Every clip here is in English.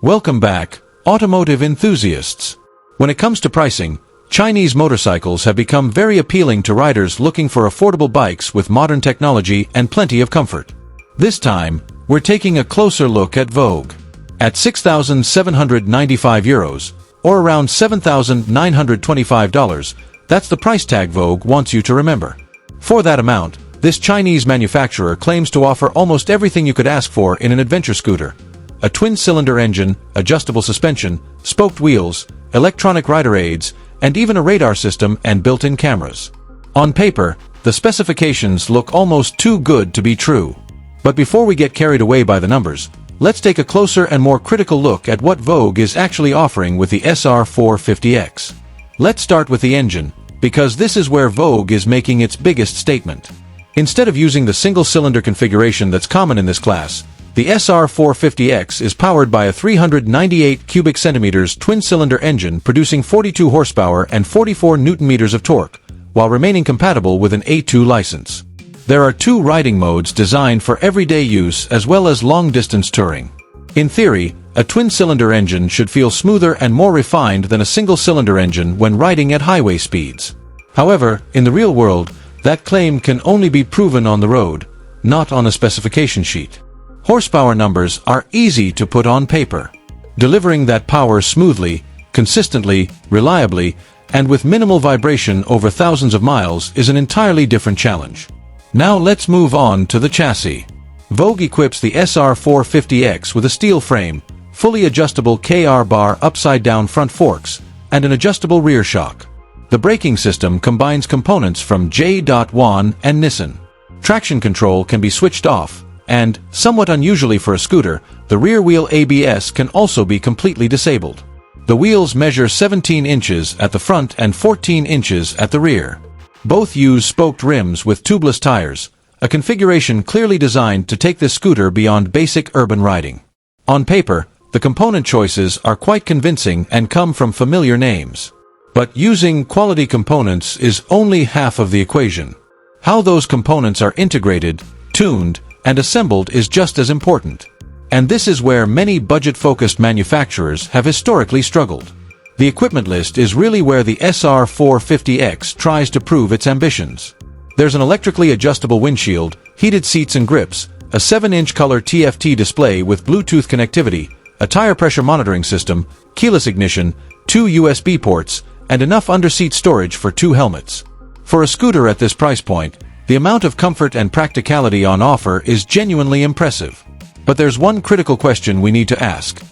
Welcome back, automotive enthusiasts. When it comes to pricing, Chinese motorcycles have become very appealing to riders looking for affordable bikes with modern technology and plenty of comfort. This time, we're taking a closer look at VOGE. At 6,795 euros, or around $7,925, that's the price tag VOGE wants you to remember. For that amount, this Chinese manufacturer claims to offer almost everything you could ask for in an adventure scooter. A twin-cylinder engine, adjustable suspension, spoked wheels, electronic rider aids, and even a radar system and built-in cameras. On paper, the specifications look almost too good to be true. But before we get carried away by the numbers, let's take a closer and more critical look at what VOGE is actually offering with the SR450X. Let's start with the engine, because this is where VOGE is making its biggest statement. Instead of using the single-cylinder configuration that's common in this class, the SR450X is powered by a 398 cubic centimeters twin-cylinder engine producing 42 horsepower and 44 newton-meters of torque, while remaining compatible with an A2 license. There are two riding modes designed for everyday use as well as long-distance touring. In theory, a twin-cylinder engine should feel smoother and more refined than a single-cylinder engine when riding at highway speeds. However, in the real world, that claim can only be proven on the road, not on a specification sheet. Horsepower numbers are easy to put on paper. Delivering that power smoothly, consistently, reliably, and with minimal vibration over thousands of miles is an entirely different challenge. Now let's move on to the chassis. VOGE equips the SR450X with a steel frame, fully adjustable KR-bar upside-down front forks, and an adjustable rear shock. The braking system combines components from J.Juan and Nissin. Traction control can be switched off, and, somewhat unusually for a scooter, the rear-wheel ABS can also be completely disabled. The wheels measure 17 inches at the front and 14 inches at the rear. Both use spoked rims with tubeless tires, a configuration clearly designed to take this scooter beyond basic urban riding. On paper, the component choices are quite convincing and come from familiar names. But using quality components is only half of the equation. How those components are integrated, tuned, and assembled is just as important. And this is where many budget-focused manufacturers have historically struggled. The equipment list is really where the SR450X tries to prove its ambitions. There's an electrically adjustable windshield, heated seats and grips, a 7-inch color TFT display with Bluetooth connectivity, a tire pressure monitoring system, keyless ignition, 2 USB ports, and enough under-seat storage for 2 helmets. For a scooter at this price point, the amount of comfort and practicality on offer is genuinely impressive. But there's one critical question we need to ask.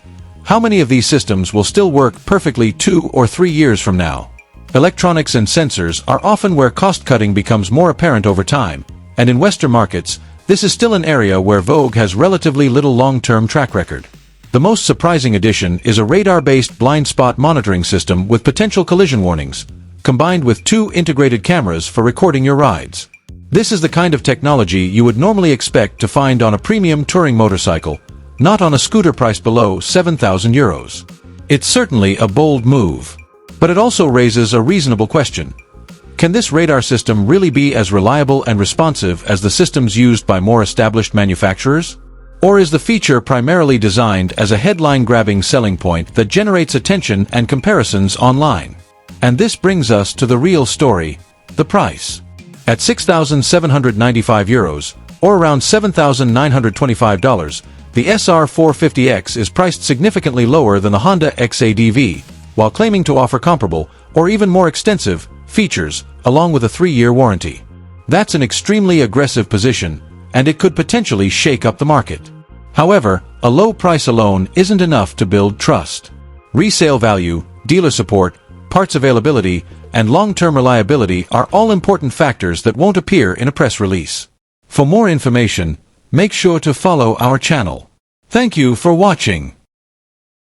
How many of these systems will still work perfectly 2 or 3 years from now? Electronics and sensors are often where cost-cutting becomes more apparent over time, and in Western markets, this is still an area where VOGE has relatively little long-term track record. The most surprising addition is a radar-based blind spot monitoring system with potential collision warnings, combined with 2 integrated cameras for recording your rides. This is the kind of technology you would normally expect to find on a premium touring motorcycle, not on a scooter priced below 7,000 euros. It's certainly a bold move. But it also raises a reasonable question. Can this radar system really be as reliable and responsive as the systems used by more established manufacturers? Or is the feature primarily designed as a headline-grabbing selling point that generates attention and comparisons online? And this brings us to the real story, the price. At 6,795 euros, or around $7,925, the SR450X is priced significantly lower than the Honda XADV, while claiming to offer comparable, or even more extensive, features, along with a 3-year warranty. That's an extremely aggressive position, and it could potentially shake up the market. However, a low price alone isn't enough to build trust. Resale value, dealer support, parts availability, and long-term reliability are all important factors that won't appear in a press release. For more information, make sure to follow our channel. Thank you for watching.